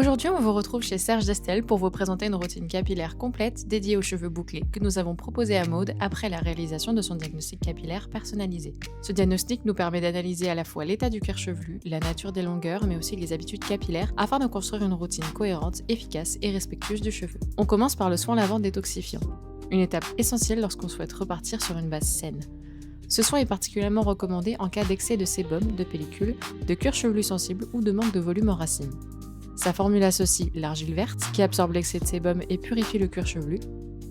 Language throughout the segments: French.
Aujourd'hui, on vous retrouve chez Serge Destel pour vous présenter une routine capillaire complète dédiée aux cheveux bouclés que nous avons proposée à Maude après la réalisation de son diagnostic capillaire personnalisé. Ce diagnostic nous permet d'analyser à la fois l'état du cuir chevelu, la nature des longueurs, mais aussi les habitudes capillaires afin de construire une routine cohérente, efficace et respectueuse du cheveu. On commence par le soin lavant détoxifiant, une étape essentielle lorsqu'on souhaite repartir sur une base saine. Ce soin est particulièrement recommandé en cas d'excès de sébum, de pellicule, de cuir chevelu sensible ou de manque de volume en racines. Sa formule associe l'argile verte, qui absorbe l'excès de sébum et purifie le cuir chevelu,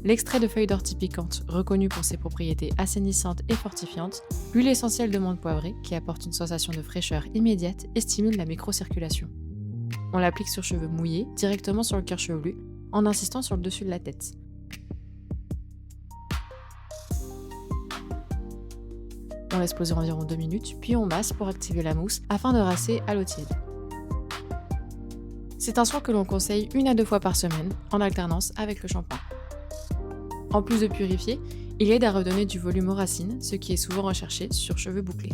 l'extrait de feuilles d'ortie piquantes, reconnu pour ses propriétés assainissantes et fortifiantes, l'huile essentielle de menthe poivrée, qui apporte une sensation de fraîcheur immédiate et stimule la microcirculation. On l'applique sur cheveux mouillés, directement sur le cuir chevelu, en insistant sur le dessus de la tête. On laisse poser environ 2 minutes, puis on masse pour activer la mousse afin de rincer à l'eau tiède. C'est un soin que l'on conseille 1 à 2 fois par semaine, en alternance avec le shampoing. En plus de purifier, il aide à redonner du volume aux racines, ce qui est souvent recherché sur cheveux bouclés.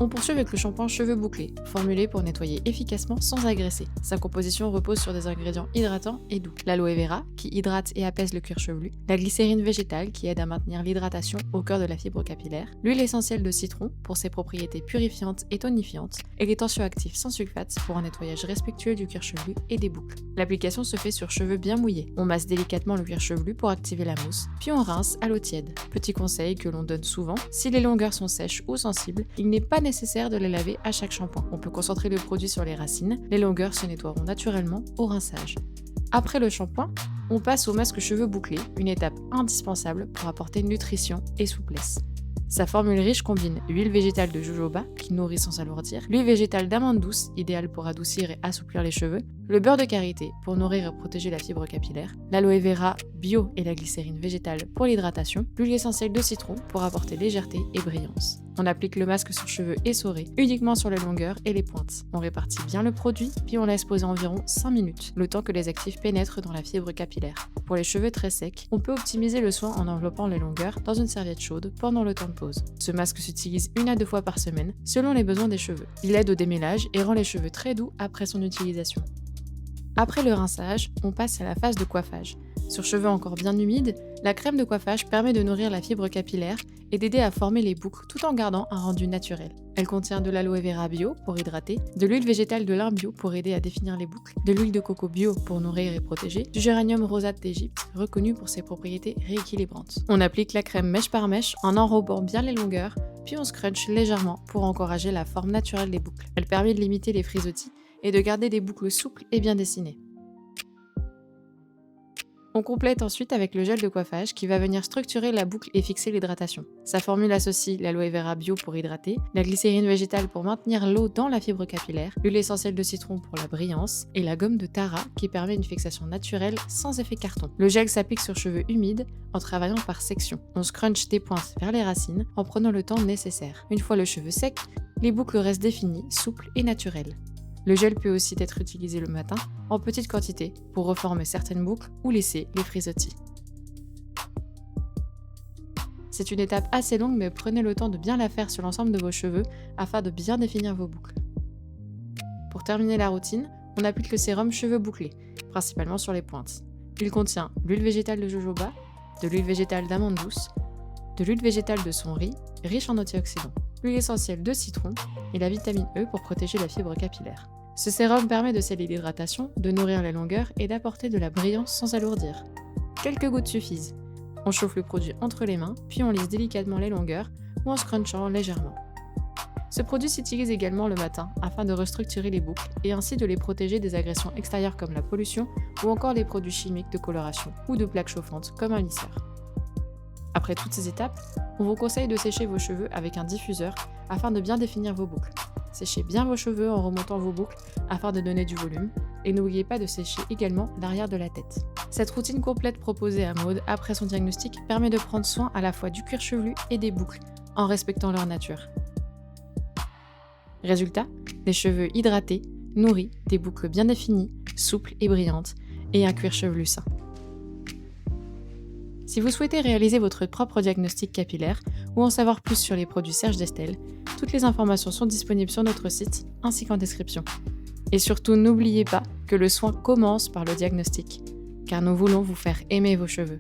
On poursuit avec le shampoing cheveux bouclés, formulé pour nettoyer efficacement sans agresser. Sa composition repose sur des ingrédients hydratants et doux. L'aloe vera, qui hydrate et apaise le cuir chevelu, la glycérine végétale, qui aide à maintenir l'hydratation au cœur de la fibre capillaire, l'huile essentielle de citron, pour ses propriétés purifiantes et tonifiantes, et les tensioactifs sans sulfate, pour un nettoyage respectueux du cuir chevelu et des boucles. L'application se fait sur cheveux bien mouillés. On masse délicatement le cuir chevelu pour activer la mousse, puis on rince à l'eau tiède. Petit conseil que l'on donne souvent, si les longueurs sont sèches ou sensibles, il n'est pas nécessaire de les laver à chaque shampoing. On peut concentrer le produit sur les racines, les longueurs se nettoieront naturellement au rinçage. Après le shampoing, on passe au masque cheveux bouclés, une étape indispensable pour apporter nutrition et souplesse. Sa formule riche combine l'huile végétale de jojoba, qui nourrit sans alourdir, l'huile végétale d'amande douce, idéale pour adoucir et assouplir les cheveux, le beurre de karité pour nourrir et protéger la fibre capillaire, l'aloe vera bio et la glycérine végétale pour l'hydratation, l'huile essentielle de citron pour apporter légèreté et brillance. On applique le masque sur cheveux essorés, uniquement sur les longueurs et les pointes. On répartit bien le produit, puis on laisse poser environ 5 minutes, le temps que les actifs pénètrent dans la fibre capillaire. Pour les cheveux très secs, on peut optimiser le soin en enveloppant les longueurs dans une serviette chaude pendant le temps de pause. Ce masque s'utilise 1 à 2 fois par semaine, selon les besoins des cheveux. Il aide au démêlage et rend les cheveux très doux après son utilisation. Après le rinçage, on passe à la phase de coiffage. Sur cheveux encore bien humides, la crème de coiffage permet de nourrir la fibre capillaire et d'aider à former les boucles tout en gardant un rendu naturel. Elle contient de l'aloe vera bio pour hydrater, de l'huile végétale de lin bio pour aider à définir les boucles, de l'huile de coco bio pour nourrir et protéger, du géranium rosate d'Égypte, reconnu pour ses propriétés rééquilibrantes. On applique la crème mèche par mèche en enrobant bien les longueurs, puis on scrunch légèrement pour encourager la forme naturelle des boucles. Elle permet de limiter les frisottis et de garder des boucles souples et bien dessinées. On complète ensuite avec le gel de coiffage qui va venir structurer la boucle et fixer l'hydratation. Sa formule associe l'aloe vera bio pour hydrater, la glycérine végétale pour maintenir l'eau dans la fibre capillaire, l'huile essentielle de citron pour la brillance et la gomme de Tara qui permet une fixation naturelle sans effet carton. Le gel s'applique sur cheveux humides en travaillant par section. On scrunch des pointes vers les racines en prenant le temps nécessaire. Une fois le cheveu sec, les boucles restent définies, souples et naturelles. Le gel peut aussi être utilisé le matin, en petite quantité, pour reformer certaines boucles ou laisser les frisottis. C'est une étape assez longue, mais prenez le temps de bien la faire sur l'ensemble de vos cheveux afin de bien définir vos boucles. Pour terminer la routine, on applique le sérum cheveux bouclés, principalement sur les pointes. Il contient l'huile végétale de jojoba, de l'huile végétale d'amande douce, de l'huile végétale de son riz, riche en antioxydants, l'huile essentielle de citron et la vitamine E pour protéger la fibre capillaire. Ce sérum permet de sceller l'hydratation, de nourrir les longueurs et d'apporter de la brillance sans alourdir. Quelques gouttes suffisent. On chauffe le produit entre les mains, puis on lisse délicatement les longueurs ou en scrunchant légèrement. Ce produit s'utilise également le matin afin de restructurer les boucles et ainsi de les protéger des agressions extérieures comme la pollution ou encore les produits chimiques de coloration ou de plaques chauffantes comme un lisseur. Après toutes ces étapes, on vous conseille de sécher vos cheveux avec un diffuseur afin de bien définir vos boucles. Séchez bien vos cheveux en remontant vos boucles afin de donner du volume et n'oubliez pas de sécher également l'arrière de la tête. Cette routine complète proposée à Maude après son diagnostic permet de prendre soin à la fois du cuir chevelu et des boucles en respectant leur nature. Résultat, des cheveux hydratés, nourris, des boucles bien définies, souples et brillantes et un cuir chevelu sain. Si vous souhaitez réaliser votre propre diagnostic capillaire ou en savoir plus sur les produits Serge Destel, toutes les informations sont disponibles sur notre site ainsi qu'en description. Et surtout, n'oubliez pas que le soin commence par le diagnostic, car nous voulons vous faire aimer vos cheveux.